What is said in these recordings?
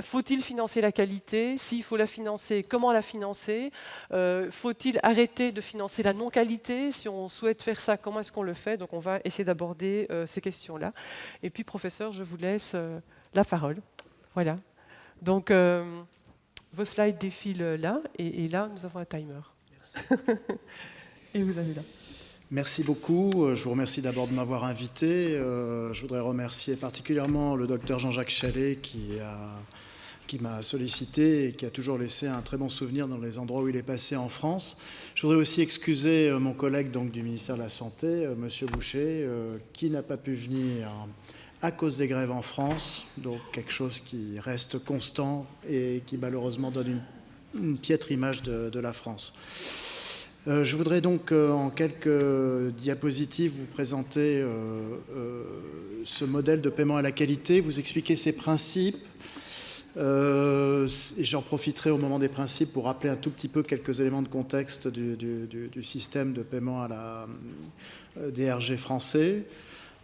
Faut-il financer la qualité? S'il faut la financer, comment la financer? Faut-il arrêter de financer la non-qualité? Si on souhaite faire ça, comment est-ce qu'on le fait? Donc on va essayer d'aborder ces questions-là. Et puis, professeur, je vous laisse la parole. Voilà. Donc, vos slides défilent là, et là, nous avons un timer. Et vous avez là. Merci beaucoup. Je vous remercie d'abord de m'avoir invité. Je voudrais remercier particulièrement le docteur Jean-Jacques Challet qui m'a sollicité et qui a toujours laissé un très bon souvenir dans les endroits où il est passé en France. Je voudrais aussi excuser mon collègue donc, du ministère de la Santé, Monsieur Boucher, qui n'a pas pu venir à cause des grèves en France, donc quelque chose qui reste constant et qui malheureusement donne une piètre image de la France. Je voudrais donc en quelques diapositives vous présenter ce modèle de paiement à la qualité, vous expliquer ses principes, et j'en profiterai au moment des principes pour rappeler un tout petit peu quelques éléments de contexte du système de paiement à la DRG français.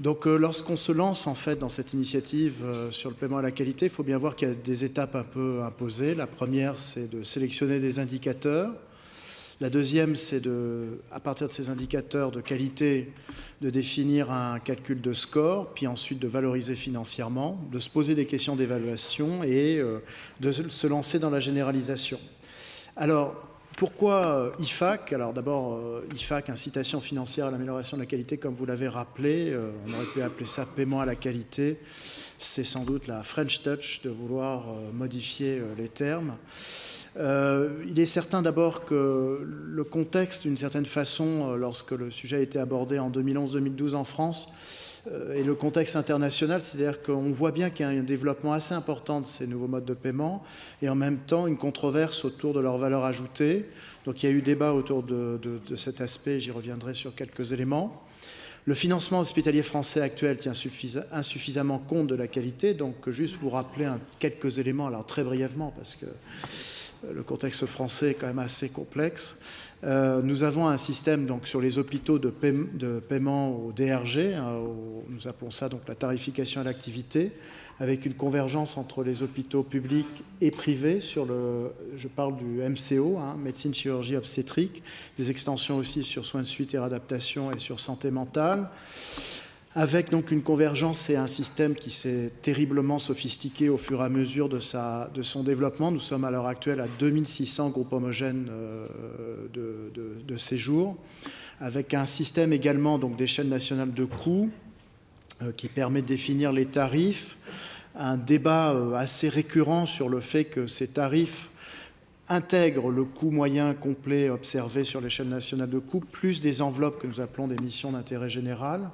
Donc lorsqu'on se lance en fait dans cette initiative sur le paiement à la qualité, il faut bien voir qu'il y a des étapes un peu imposées. La première, c'est de sélectionner des indicateurs. La deuxième, c'est à partir de ces indicateurs de qualité, de définir un calcul de score, puis ensuite de valoriser financièrement, de se poser des questions d'évaluation et de se lancer dans la généralisation. Alors, pourquoi IFAQ? Alors d'abord, IFAQ, incitation financière à l'amélioration de la qualité, comme vous l'avez rappelé, on aurait pu appeler ça paiement à la qualité. C'est sans doute la French touch de vouloir modifier les termes. Il est certain d'abord que le contexte, d'une certaine façon, lorsque le sujet a été abordé en 2011-2012 en France, et le contexte international, c'est-à-dire qu'on voit bien qu'il y a un développement assez important de ces nouveaux modes de paiement, et en même temps une controverse autour de leur valeur ajoutée. Donc il y a eu débat autour de cet aspect, j'y reviendrai sur quelques éléments. Le financement hospitalier français actuel tient insuffisamment compte de la qualité, donc juste vous rappeler quelques éléments, alors très brièvement, parce que le contexte français est quand même assez complexe. Nous avons un système donc, sur les hôpitaux de paiement au DRG, nous appelons ça donc, la tarification à l'activité, avec une convergence entre les hôpitaux publics et privés sur je parle du MCO, médecine, chirurgie, obstétrique, des extensions aussi sur soins de suite et réadaptation et sur santé mentale, avec donc une convergence et un système qui s'est terriblement sophistiqué au fur et à mesure de son développement. Nous sommes à l'heure actuelle à 2600 groupes homogènes de séjour, avec un système également donc, d'échelle nationale de coûts qui permet de définir les tarifs, un débat assez récurrent sur le fait que ces tarifs intègrent le coût moyen complet observé sur l'échelle nationale de coûts, plus des enveloppes que nous appelons des missions d'intérêt général.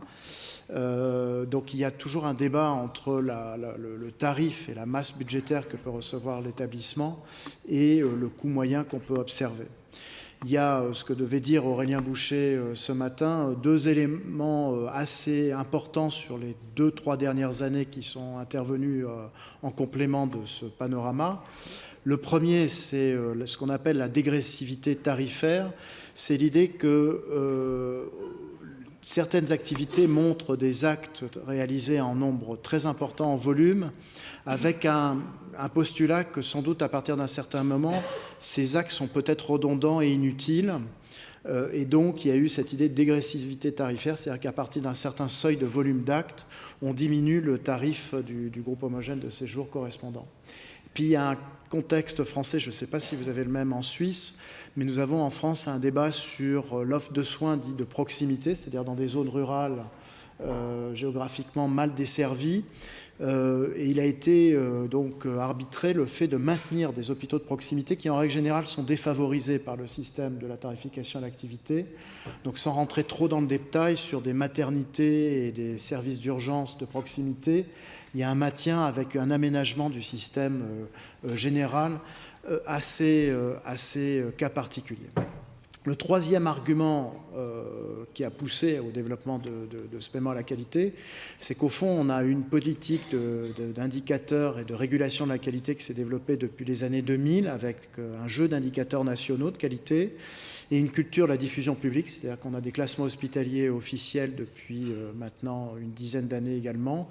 Donc il y a toujours un débat entre le tarif et la masse budgétaire que peut recevoir l'établissement et le coût moyen qu'on peut observer. Il y a ce que devait dire Aurélien Boucher ce matin, deux éléments assez importants sur les 2-3 dernières années qui sont intervenus en complément de ce panorama. Le premier, c'est ce qu'on appelle la dégressivité tarifaire. C'est l'idée que certaines activités montrent des actes réalisés en nombre très important en volume, avec un postulat que sans doute à partir d'un certain moment, ces actes sont peut-être redondants et inutiles. Et donc il y a eu cette idée de dégressivité tarifaire, c'est-à-dire qu'à partir d'un certain seuil de volume d'actes, on diminue le tarif du groupe homogène de séjour correspondant. Puis il y a un contexte français, je ne sais pas si vous avez le même en Suisse, mais nous avons en France un débat sur l'offre de soins dit de proximité, c'est-à-dire dans des zones rurales géographiquement mal desservies. Et il a été donc arbitré le fait de maintenir des hôpitaux de proximité qui en règle générale sont défavorisés par le système de la tarification à l'activité. Donc sans rentrer trop dans le détail sur des maternités et des services d'urgence de proximité, il y a un maintien avec un aménagement du système général assez cas particulier. Le troisième argument qui a poussé au développement de ce paiement à la qualité, c'est qu'au fond, on a une politique d'indicateurs et de régulation de la qualité qui s'est développée depuis les années 2000 avec un jeu d'indicateurs nationaux de qualité et une culture de la diffusion publique, c'est-à-dire qu'on a des classements hospitaliers officiels depuis maintenant une dizaine d'années également,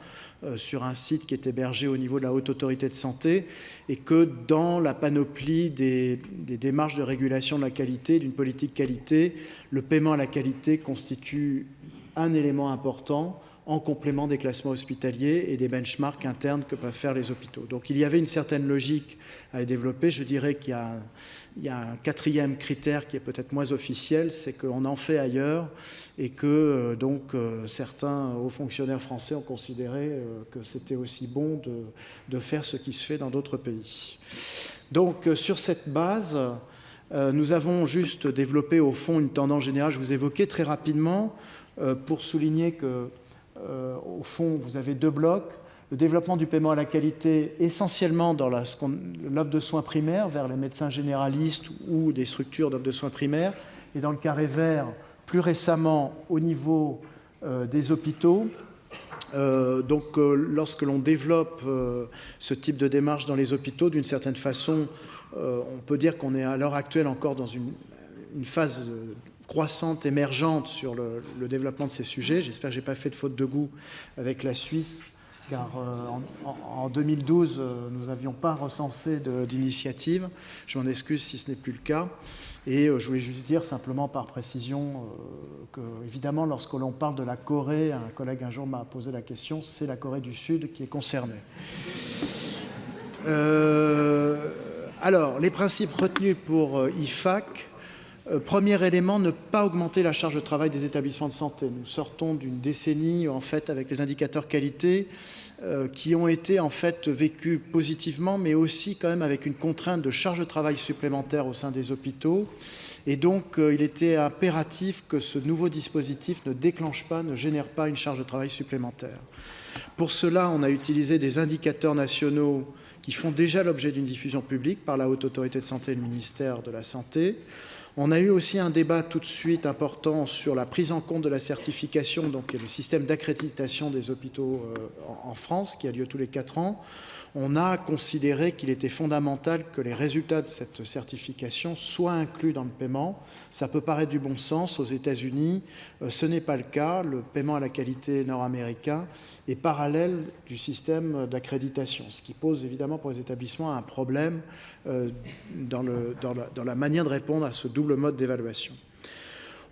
sur un site qui est hébergé au niveau de la Haute Autorité de Santé, et que dans la panoplie des démarches de régulation de la qualité, d'une politique qualité, le paiement à la qualité constitue un élément important en complément des classements hospitaliers et des benchmarks internes que peuvent faire les hôpitaux. Donc il y avait une certaine logique à les développer. Je dirais qu'il y a un quatrième critère qui est peut-être moins officiel, c'est qu'on en fait ailleurs et que certains hauts fonctionnaires français ont considéré que c'était aussi bon de faire ce qui se fait dans d'autres pays. Donc sur cette base, nous avons juste développé au fond une tendance générale. Je vous évoquais très rapidement pour souligner que au fond, vous avez deux blocs. Le développement du paiement à la qualité, essentiellement dans l'offre de soins primaires, vers les médecins généralistes ou des structures d'offre de soins primaires, et dans le carré vert, plus récemment, au niveau des hôpitaux. Lorsque l'on développe ce type de démarche dans les hôpitaux, d'une certaine façon, on peut dire qu'on est à l'heure actuelle encore dans une phase croissante, émergente sur le développement de ces sujets. J'espère que je n'ai pas fait de faute de goût avec la Suisse, car en 2012, nous n'avions pas recensé d'initiative. Je m'en excuse si ce n'est plus le cas. Et je voulais juste dire simplement par précision que, évidemment, lorsque l'on parle de la Corée, un collègue un jour m'a posé la question, c'est la Corée du Sud qui est concernée. Alors, les principes retenus pour IFAC. Premier élément, ne pas augmenter la charge de travail des établissements de santé. Nous sortons d'une décennie, en fait, avec les indicateurs qualité, qui ont été, en fait, vécus positivement, mais aussi quand même avec une contrainte de charge de travail supplémentaire au sein des hôpitaux. Et donc, il était impératif que ce nouveau dispositif ne déclenche pas, ne génère pas une charge de travail supplémentaire. Pour cela, on a utilisé des indicateurs nationaux qui font déjà l'objet d'une diffusion publique par la Haute Autorité de Santé et le ministère de la Santé. On a eu aussi un débat tout de suite important sur la prise en compte de la certification, donc le système d'accréditation des hôpitaux en France, qui a lieu tous les 4 ans. On a considéré qu'il était fondamental que les résultats de cette certification soient inclus dans le paiement. Ça peut paraître du bon sens. Aux États-Unis, ce n'est pas le cas. Le paiement à la qualité nord-américain est parallèle du système d'accréditation, ce qui pose évidemment pour les établissements un problème dans la manière de répondre à ce double mode d'évaluation.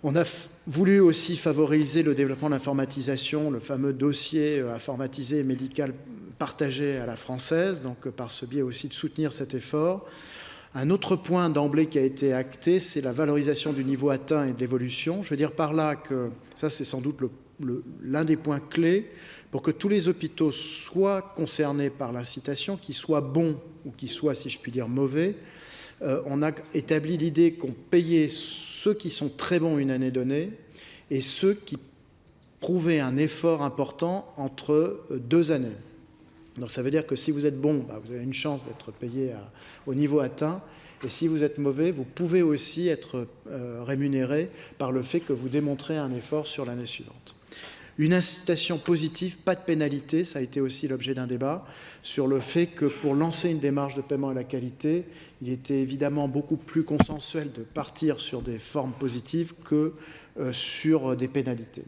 On a voulu aussi favoriser le développement de l'informatisation, le fameux dossier informatisé et médical partagé à la française, donc par ce biais aussi de soutenir cet effort. Un autre point d'emblée qui a été acté, c'est la valorisation du niveau atteint et de l'évolution. Je veux dire par là que ça, c'est sans doute l'un des points clés pour que tous les hôpitaux soient concernés par l'incitation, qu'ils soient bons ou qu'ils soient, si je puis dire, mauvais. On a établi l'idée qu'on payait ceux qui sont très bons une année donnée et ceux qui prouvaient un effort important entre 2 années. Donc ça veut dire que si vous êtes bon, vous avez une chance d'être payé au niveau atteint, et si vous êtes mauvais, vous pouvez aussi être rémunéré par le fait que vous démontrez un effort sur l'année suivante. Une incitation positive, pas de pénalité, ça a été aussi l'objet d'un débat, sur le fait que pour lancer une démarche de paiement à la qualité, il était évidemment beaucoup plus consensuel de partir sur des formes positives que sur des pénalités.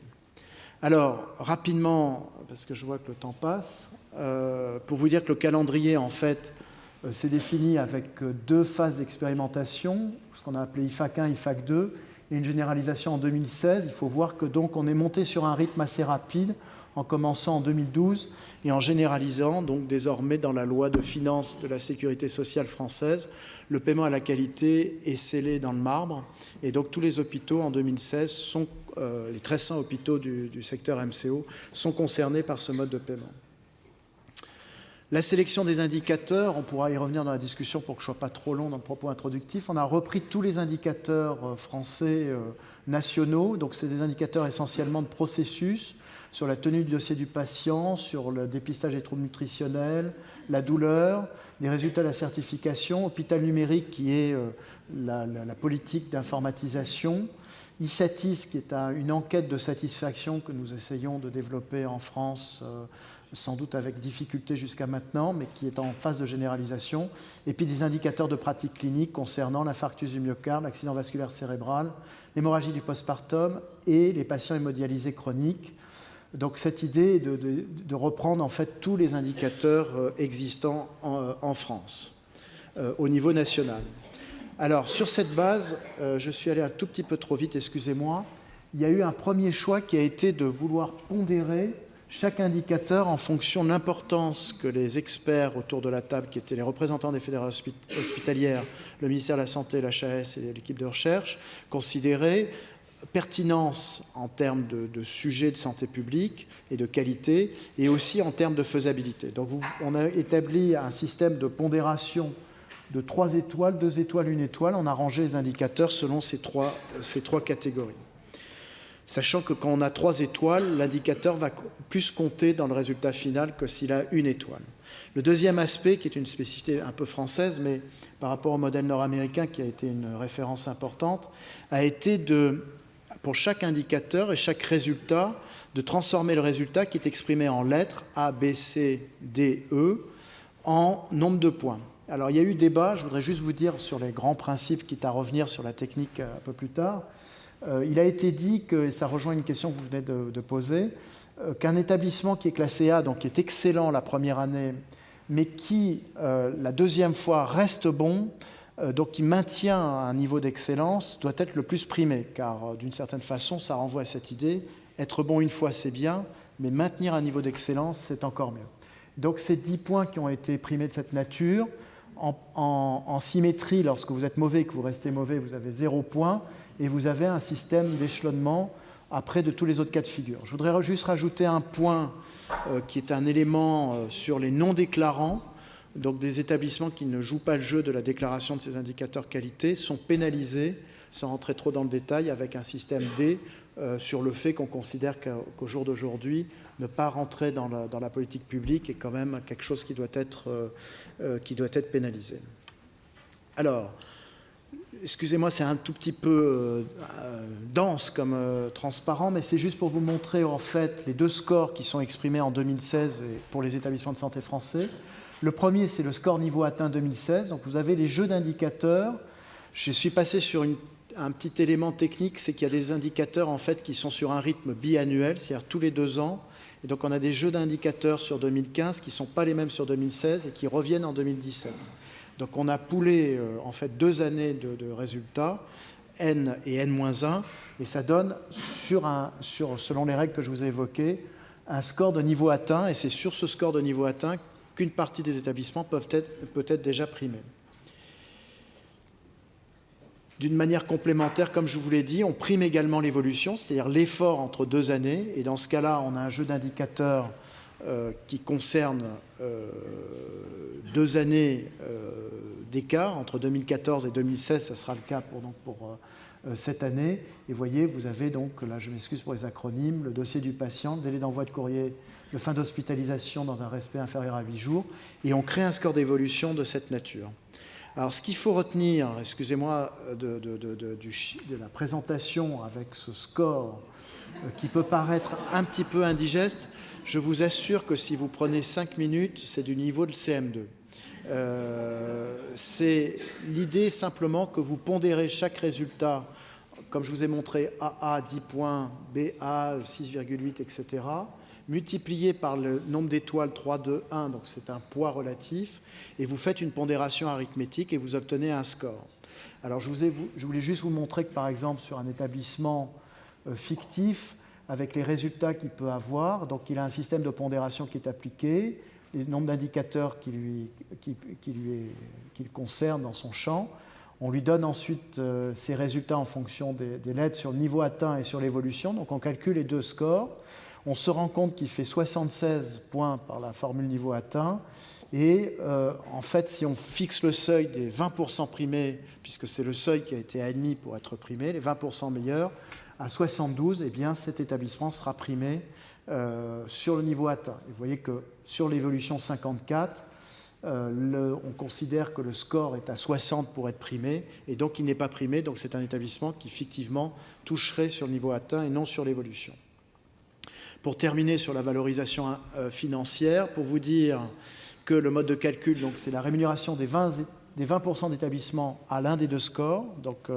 Alors, rapidement, parce que je vois que le temps passe, pour vous dire que le calendrier, en fait, s'est défini avec 2 phases d'expérimentation, ce qu'on a appelé IFAC 1, IFAC 2, et une généralisation en 2016. Il faut voir que donc on est monté sur un rythme assez rapide en commençant en 2012 et en généralisant donc désormais dans la loi de finances de la sécurité sociale française, le paiement à la qualité est scellé dans le marbre, et donc tous les hôpitaux en 2016 sont, les 1300 hôpitaux du secteur MCO sont concernés par ce mode de paiement. La sélection des indicateurs, on pourra y revenir dans la discussion pour que je ne sois pas trop long dans le propos introductif. On a repris tous les indicateurs français nationaux, donc c'est des indicateurs essentiellement de processus, sur la tenue du dossier du patient, sur le dépistage des troubles nutritionnels, la douleur, les résultats de la certification, hôpital numérique qui est la politique d'informatisation, ISATIS qui est une enquête de satisfaction que nous essayons de développer en France sans doute avec difficulté jusqu'à maintenant, mais qui est en phase de généralisation, et puis des indicateurs de pratique clinique concernant l'infarctus du myocarde, l'accident vasculaire cérébral, l'hémorragie du postpartum et les patients hémodialysés chroniques. Donc cette idée est de reprendre en fait tous les indicateurs existants en France, au niveau national. Alors sur cette base, je suis allé un tout petit peu trop vite, excusez-moi, il y a eu un premier choix qui a été de vouloir pondérer chaque indicateur en fonction de l'importance que les experts autour de la table, qui étaient les représentants des fédérations hospitalières, le ministère de la Santé, l'HAS et l'équipe de recherche, considéraient pertinence en termes de sujets de santé publique et de qualité, et aussi en termes de faisabilité. Donc on a établi un système de pondération de 3 étoiles, 2 étoiles, 1 étoile. On a rangé les indicateurs selon ces trois catégories. Sachant que quand on a 3 étoiles, l'indicateur va plus compter dans le résultat final que s'il a 1 étoile. Le deuxième aspect, qui est une spécificité un peu française, mais par rapport au modèle nord-américain qui a été une référence importante, a été pour chaque indicateur et chaque résultat, de transformer le résultat qui est exprimé en lettres A, B, C, D, E en nombre de points. Alors il y a eu débat, je voudrais juste vous dire sur les grands principes, quitte à revenir sur la technique un peu plus tard. Il a été dit, et ça rejoint une question que vous venez de poser, qu'un établissement qui est classé A, donc qui est excellent la première année, mais qui, la deuxième fois, reste bon, donc qui maintient un niveau d'excellence, doit être le plus primé, car d'une certaine façon, ça renvoie à cette idée, être bon une fois, c'est bien, mais maintenir un niveau d'excellence, c'est encore mieux. Donc ces 10 points qui ont été primés de cette nature, en symétrie, lorsque vous êtes mauvais et que vous restez mauvais, vous avez 0 point, et vous avez un système d'échelonnement après de tous les autres cas de figure. Je voudrais juste rajouter un point qui est un élément sur les non-déclarants. Donc des établissements qui ne jouent pas le jeu de la déclaration de ces indicateurs qualité sont pénalisés, sans rentrer trop dans le détail, avec un système D sur le fait qu'on considère qu'au jour d'aujourd'hui, ne pas rentrer dans la politique publique est quand même quelque chose qui doit être pénalisé. Alors, excusez-moi, c'est un tout petit peu dense comme transparent, mais c'est juste pour vous montrer en fait les 2 scores qui sont exprimés en 2016 pour les établissements de santé français. Le premier, c'est le score niveau atteint 2016. Donc vous avez les jeux d'indicateurs. Je suis passé sur un petit élément technique, c'est qu'il y a des indicateurs en fait qui sont sur un rythme biannuel, c'est-à-dire tous les 2 ans. Et donc on a des jeux d'indicateurs sur 2015 qui ne sont pas les mêmes sur 2016 et qui reviennent en 2017. Donc on a poolé en fait 2 années de résultats, N et N-1, et ça donne, selon les règles que je vous ai évoquées, un score de niveau atteint, et c'est sur ce score de niveau atteint qu'une partie des établissements peut être déjà primés. D'une manière complémentaire, comme je vous l'ai dit, on prime également l'évolution, c'est-à-dire l'effort entre 2 années, et dans ce cas-là, on a un jeu d'indicateurs qui concerne 2 années d'écart, entre 2014 et 2016, ça sera le cas pour cette année. Et vous voyez, vous avez donc, là je m'excuse pour les acronymes, le dossier du patient, le délai d'envoi de courrier, le fin d'hospitalisation dans un respect inférieur à 8 jours, et on crée un score d'évolution de cette nature. Alors ce qu'il faut retenir, excusez-moi, de la présentation avec ce score qui peut paraître un petit peu indigeste, je vous assure que si vous prenez 5 minutes, c'est du niveau de CM2. C'est l'idée simplement que vous pondérez chaque résultat, comme je vous ai montré, AA 10 points, BA 6,8, etc., multiplié par le nombre d'étoiles 3, 2, 1, donc c'est un poids relatif, et vous faites une pondération arithmétique et vous obtenez un score. Alors je voulais juste vous montrer que par exemple sur un établissement fictif, avec les résultats qu'il peut avoir, donc il a un système de pondération qui est appliqué, les nombres d'indicateurs qui le concernent dans son champ. On lui donne ensuite ses résultats en fonction des lettres sur le niveau atteint et sur l'évolution. Donc on calcule les 2 scores. On se rend compte qu'il fait 76 points par la formule niveau atteint. Et en fait, si on fixe le seuil des 20% primés, puisque c'est le seuil qui a été admis pour être primé, les 20% meilleurs, à 72, eh bien, cet établissement sera primé sur le niveau atteint. Et vous voyez que sur l'évolution 54, on considère que le score est à 60 pour être primé, et donc il n'est pas primé, donc c'est un établissement qui fictivement toucherait sur le niveau atteint et non sur l'évolution. Pour terminer sur la valorisation financière, pour vous dire que le mode de calcul, donc c'est la rémunération des 20% d'établissements à l'un des deux scores. Donc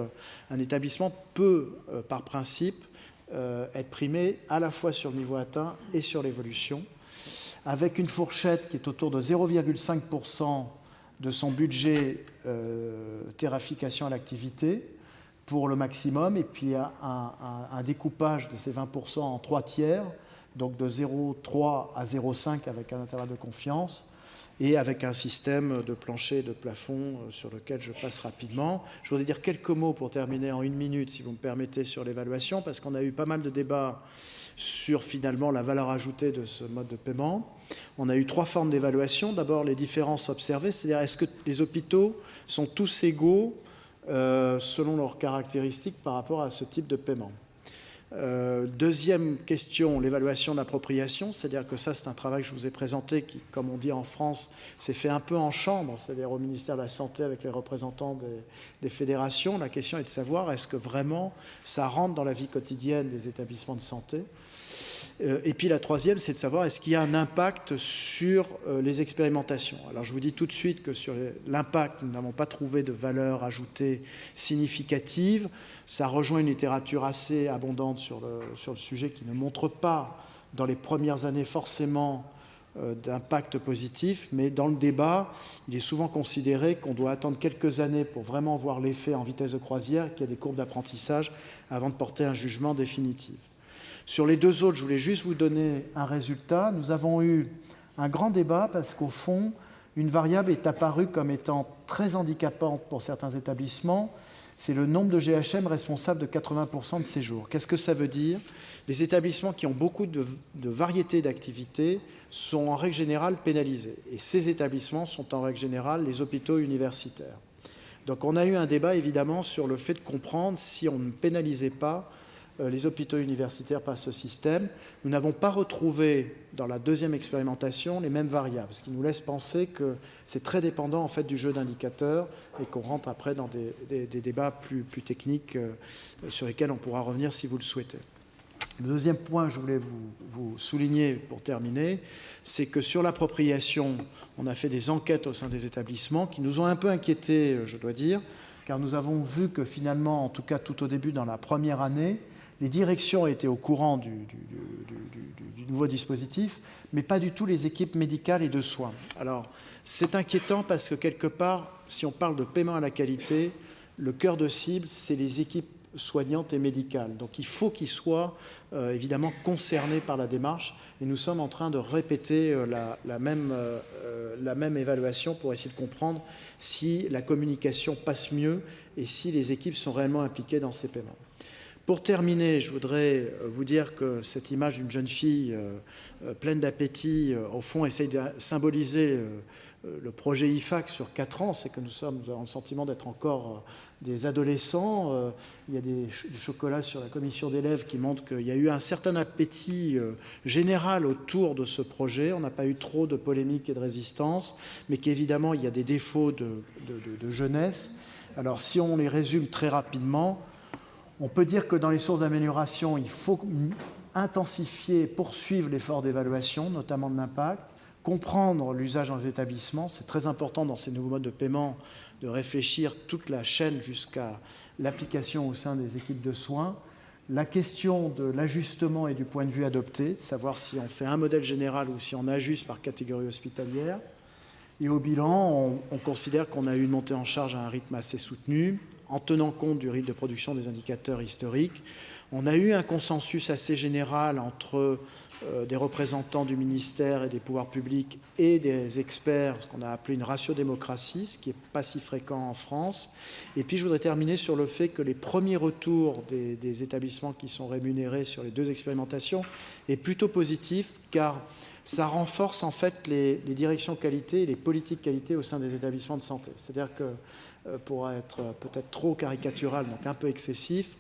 un établissement peut, par principe, être primé à la fois sur le niveau atteint et sur l'évolution, avec une fourchette qui est autour de 0,5% de son budget tarification à l'activité pour le maximum, et puis un découpage de ces 20% en 3 tiers, donc de 0,3 à 0,5 avec un intervalle de confiance, et avec un système de plancher et de plafond sur lequel je passe rapidement. Je voudrais dire quelques mots pour terminer en 1 minute, si vous me permettez, sur l'évaluation, parce qu'on a eu pas mal de débats sur finalement la valeur ajoutée de ce mode de paiement. On a eu 3 formes d'évaluation. D'abord, les différences observées, c'est-à-dire est-ce que les hôpitaux sont tous égaux selon leurs caractéristiques par rapport à ce type de paiement. Deuxième question, l'évaluation de l'appropriation, c'est-à-dire que ça c'est un travail que je vous ai présenté qui, comme on dit en France, s'est fait un peu en chambre, c'est-à-dire au ministère de la Santé avec les représentants des fédérations. La question est de savoir est-ce que vraiment ça rentre dans la vie quotidienne des établissements de santé. Et puis la troisième, c'est de savoir est-ce qu'il y a un impact sur les expérimentations. Alors je vous dis tout de suite que sur l'impact, nous n'avons pas trouvé de valeur ajoutée significative. Ça rejoint une littérature assez abondante sur le sujet qui ne montre pas dans les premières années forcément d'impact positif, mais dans le débat, il est souvent considéré qu'on doit attendre quelques années pour vraiment voir l'effet en vitesse de croisière, qu'il y a des courbes d'apprentissage avant de porter un jugement définitif. Sur les 2 autres, je voulais juste vous donner un résultat. Nous avons eu un grand débat parce qu'au fond, une variable est apparue comme étant très handicapante pour certains établissements. C'est le nombre de GHM responsable de 80% de séjours. Qu'est-ce que ça veut dire? Les établissements qui ont beaucoup de variétés d'activités sont en règle générale pénalisés. Et ces établissements sont en règle générale les hôpitaux universitaires. Donc on a eu un débat évidemment sur le fait de comprendre si on ne pénalisait pas les hôpitaux universitaires par ce système. Nous n'avons pas retrouvé dans la deuxième expérimentation les mêmes variables, ce qui nous laisse penser que c'est très dépendant en fait du jeu d'indicateurs et qu'on rentre après dans des débats plus techniques sur lesquels on pourra revenir si vous le souhaitez. Le deuxième point que je voulais vous souligner pour terminer, c'est que sur l'appropriation, on a fait des enquêtes au sein des établissements qui nous ont un peu inquiétés, je dois dire, car nous avons vu que finalement, en tout cas tout au début dans la première année, les directions étaient au courant du nouveau dispositif, mais pas du tout les équipes médicales et de soins. Alors, c'est inquiétant parce que quelque part, si on parle de paiement à la qualité, le cœur de cible, c'est les équipes soignantes et médicales. Donc, il faut qu'ils soient évidemment concernés par la démarche. Et nous sommes en train de répéter la même évaluation pour essayer de comprendre si la communication passe mieux et si les équipes sont réellement impliquées dans ces paiements. Pour terminer, je voudrais vous dire que cette image d'une jeune fille pleine d'appétit, au fond, essaye de symboliser le projet IFAC sur 4 ans. C'est que nous avons le sentiment d'être encore des adolescents. Il y a des chocolats sur la commission d'élèves qui montrent qu'il y a eu un certain appétit général autour de ce projet. On n'a pas eu trop de polémiques et de résistance, mais qu'évidemment, il y a des défauts de jeunesse. Alors, si on les résume très rapidement, on peut dire que dans les sources d'amélioration, il faut intensifier, poursuivre l'effort d'évaluation, notamment de l'impact, comprendre l'usage dans les établissements. C'est très important dans ces nouveaux modes de paiement de réfléchir toute la chaîne jusqu'à l'application au sein des équipes de soins. La question de l'ajustement et du point de vue adopté, savoir si on fait un modèle général ou si on ajuste par catégorie hospitalière. Et au bilan, on considère qu'on a eu une montée en charge à un rythme assez soutenu, en tenant compte du rythme de production des indicateurs historiques. On a eu un consensus assez général entre des représentants du ministère et des pouvoirs publics et des experts, ce qu'on a appelé une ratio-démocratie, ce qui n'est pas si fréquent en France. Et puis je voudrais terminer sur le fait que les premiers retours des établissements qui sont rémunérés sur les 2 expérimentations est plutôt positif, car ça renforce en fait les directions qualité et les politiques qualité au sein des établissements de santé. C'est-à-dire que, pour être peut-être trop caricatural, donc un peu excessif,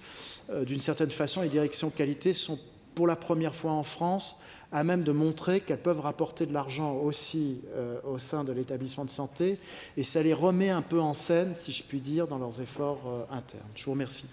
d'une certaine façon, les directions qualité sont pour la première fois en France à même de montrer qu'elles peuvent rapporter de l'argent aussi au sein de l'établissement de santé, et ça les remet un peu en scène, si je puis dire, dans leurs efforts internes. Je vous remercie.